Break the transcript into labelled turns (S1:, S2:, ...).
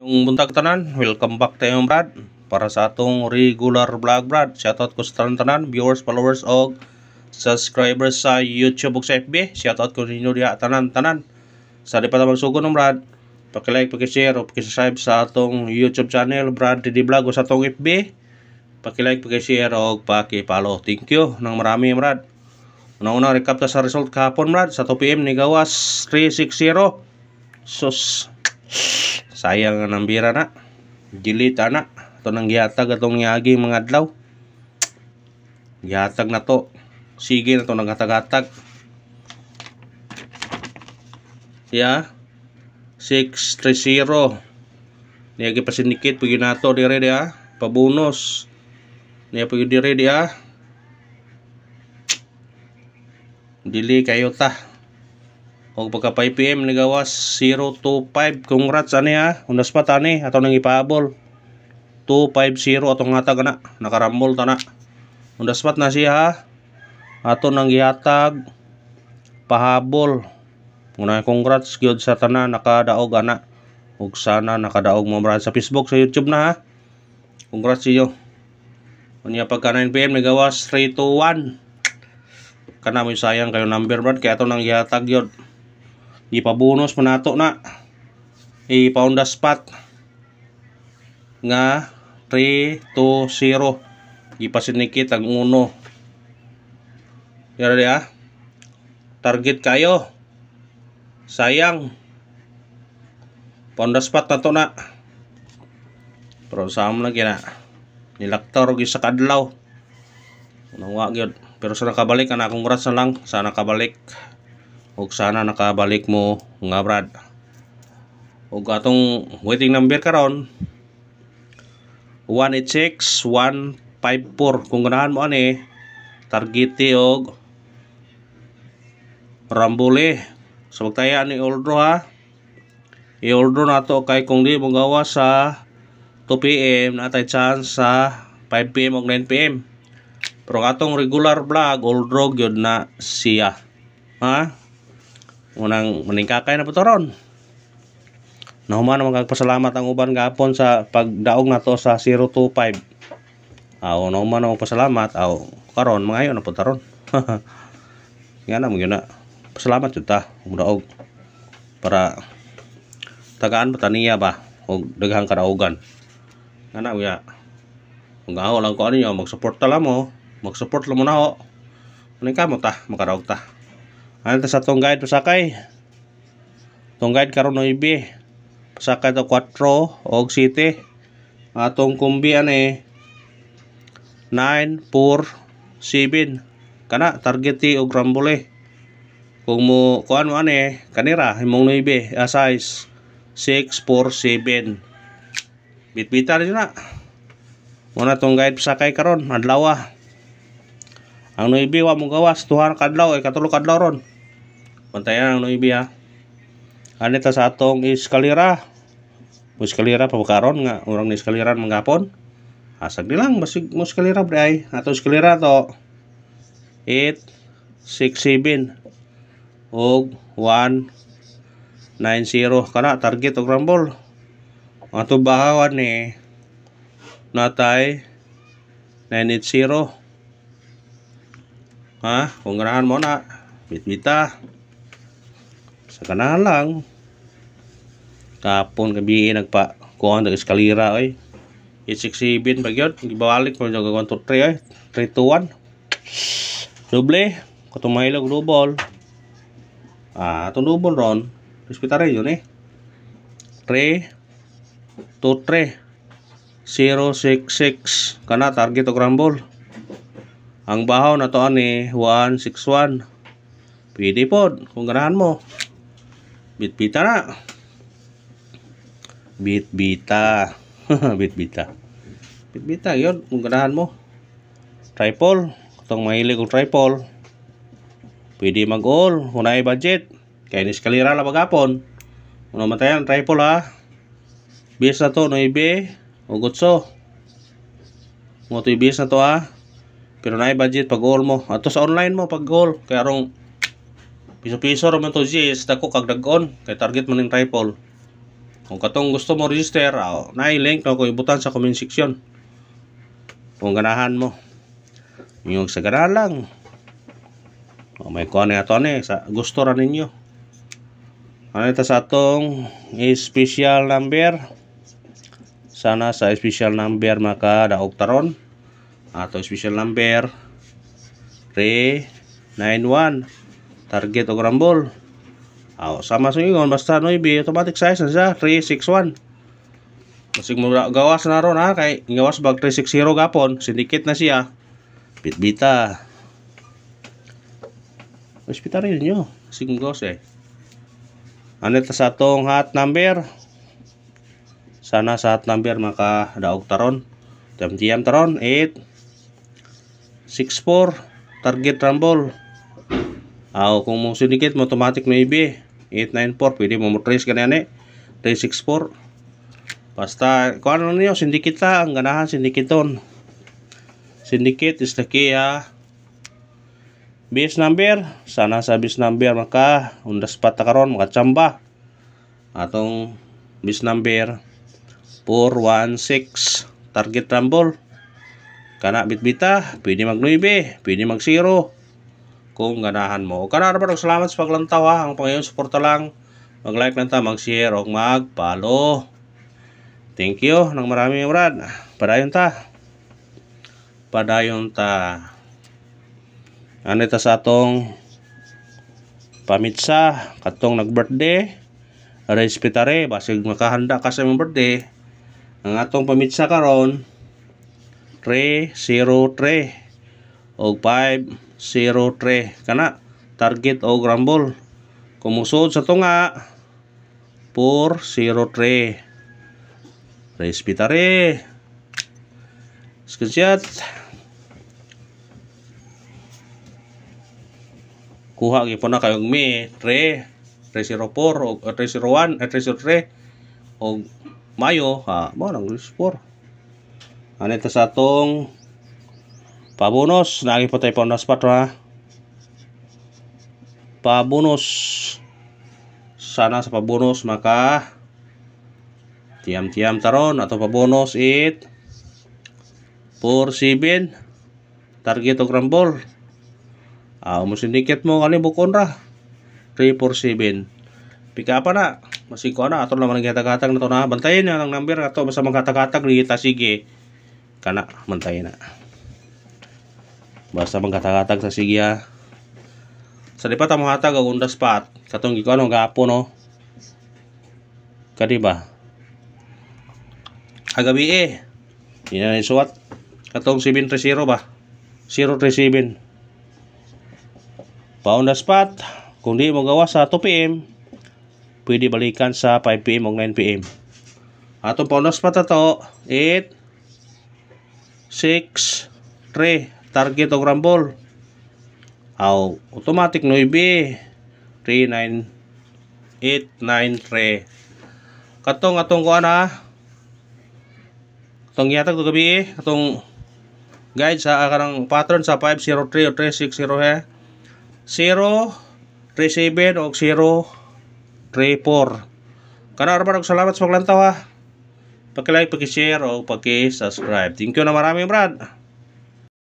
S1: Yung buntag tanan, welcome back tayo Brad para sa atong regular vlog Brad. Shoutout ko sa tanan, viewers, followers og subscribers sa YouTube ug sa FB. Shoutout ko ninyo diha tanan. Sa di pa ta magsugon ng Brad, paki-like, paki-share ug paki-subscribe sa atong YouTube channel Brad Didi Vlog o sa atong FB. Paki-like, paki-share ug paki-follow. Thank you nang marami Brad. Una-una recap ta sa result kahapon Brad sa 2 PM ni gawas 360. Sus. Sayang ang bira na. Gilit na. Ito nang gihatag atong yagi mga adlaw. Gihatag na to. Sige na to naghatag-hatag. Ya. 630. Niyagi pa sinikit. Pagin na to. Dire dia. Pabonus. Niya pagin dire dia. Dili kayo ta. O pagka 5 PM nagawas 025. Congrats ani ha. Undas pa tani ato nang ipahabol 250 atong hatag na. Nakarambol ta na. Undas pa na siya ha. Ato nang gihatag pahabol. Una congrats gyud sa tanan nakadaog ana. Ug sana nakadaog mo Brad sa Facebook sa YouTube na ha. Congrats iyo. Unya pagka 9 PM nagawas 321. Kana mo sayang kayo number Brad kaya ato nang gihatag gyud. Ipabonus mo nato na ipa-on the spot nga 320 ipasinikit ang uno yara di ha target kayo sayang pa-on the spot na to na pero saan mo na gina nilaktar og isa kadlaw unang gyud pero sa nakabalik ana congrats na lang sa nakabalik ug sana nakabalik mo nga Brad. Ug atong waiting number karon 186154 kung ganahan mo ani targeti og rambole sa magtaya ni Oldro ha. I-order nato kay kung di mo gawa sa 2 PM natay chance sa 5 PM ug 9 PM. Pero atong regular vlog Oldro gyud na siya. Ha? Unang maningkakay na po to ron. Nahuman naman kagpasalamat ang uban gapon sa pagdaog na to sa 025. Nahuman naman pasalamat. Karon mga yun na po taron. Nga na mo yun na. Pasalamat yun ta. Daog. Para tagaan pa taniya ba. O daghang kadaogan. Nga na mo ya. Kung gaho lang ko ano nyo. Mag-support tala mo. Mag-support lang mo na ho. Maningka mo ta. Makadaog ta. Ano sa tong guide pasakay? Tong guide karon 9. Pasakay to 4 og 7. Atong kumbi ani 9 4 7. Kana targeti og rambole. Kung mo kuan mo ani kanira imong 9 size 6 4 7. Bitbita rin na. Muna tong guide pasakay karon adlaw. Ang 9 wa mo gawas tuhan kadlaw ay katulo kadlaw ron. Bantayan ang 9 ha. Anita sa atong eskalera. Mo eskalera pa karon nga urang ni eskaleran manggapon. Asag nilang basig mo eskalera bre ay. Ato eskalera to 8 6 7 og 1 9 0 kana target og rumble. Ato bahawan ni natay 980. Ha, kung ganahan mo na bitbita sa kanahan lang kapon gabi nagpa kuha ng eskalera ay 867 bagyod gibalik mo yung gagawin to 3 ay 321 doble katong mahilog double itong double ron hospital yun 3 2 3 066 kana target o rumble. Ang bahaw na to ani 161. Pwede po kung ganahan mo. Bitbita na. Bitbita. Bitbita. Bitbita yun kung ganahan mo. Triple. Itong mahilig kong triple. Pwede mag-all. Kung na budget. Kaya niskalira lang magapon. Kung namatayan triple ha. Bis na to 9 o gutso. Mo to bis na to ha. Pero na budget pag all mo. Ato sa online mo pag all. Kaya rong piso-piso raman to GS dako kag dag-on. Kay target man ning triple. Kung katong gusto mo register, na-link na ko ibutan sa comment section. Kung ganahan mo. Yung sa ganahan lang. May kuha na ito sa gusto ra ninyo. Ano ito sa atong special number. Sana sa special number makadaog taron. Ato special number 391. Target o rumble. Sama sa ingon basta 9 automatic size na siya 361. Kasi mo gawas na ron ha kay gawas bag 360 gapon, syndicate na siya. Bitbita. Hospital rin nyo. Singos Ano ito sa atong hot number? Sana sa hot number makadaog taron. Tiyam taron 864 target rumble. Kung mo syndicate mo automatic 9 894 pwede mo trace ganyan 364. Basta kung ano niyo syndicate lang ganahan syndicaton. Syndicate is the key base number. Sana sa base number maka on the spot karon makachamba. Atong base number 416 target rumble. Kana bitbita pwede mag 9 pwede mag 0 kung ganahan mo. Kana ra salamat sa paglantaw ang Panginoon suporta lang. Mag-like lang ta, mag-share o mag-follow. Thank you nang marami brad. Padayon ta. Ano ito sa atong pamitsa katong nag-birthday. Respetare basig makahanda ka sa imong birthday. Ang atong pamitsa karon 303 o 503 kana target o rumble. Kumusod sa tunga 403. Respetare. Screenshot. Kuha gyud na kayong me 304 o 301 303 o Mayo mo nang 4. Ano ito sa atong pabonus. Nagi po tayo bonus pa pabonus. Sana sa pabonus maka tiam taron atau pabonus 847 target o rumble. Mo syndicate mo kani bukon ra 347 pika pa na masiko na ato naman gatag-gatag na to na bantayin na ang number ato basta magkatag-gatag kita sige kana bantayin na basta magkatag-gatag sa sige sa di pa ta mohatag og on the spot katong gikuan og gapo no kadi ba agabi ina ni suwat katong 730 ba 037 pa on the spot. Kung di mo gawa sa 2 PM pwede balikan sa 5 PM o 9 PM. Atong pa on the spot ato 863 target o rumble. Automatic 9 39893 katong atong kuan atong yatag to gabi atong guide sa kanang pattern sa 503 o 360 037 o 034. Kana ra salamat sa paglantaw paki-like, paki-share o paki-subscribe. Thank you na marami brad.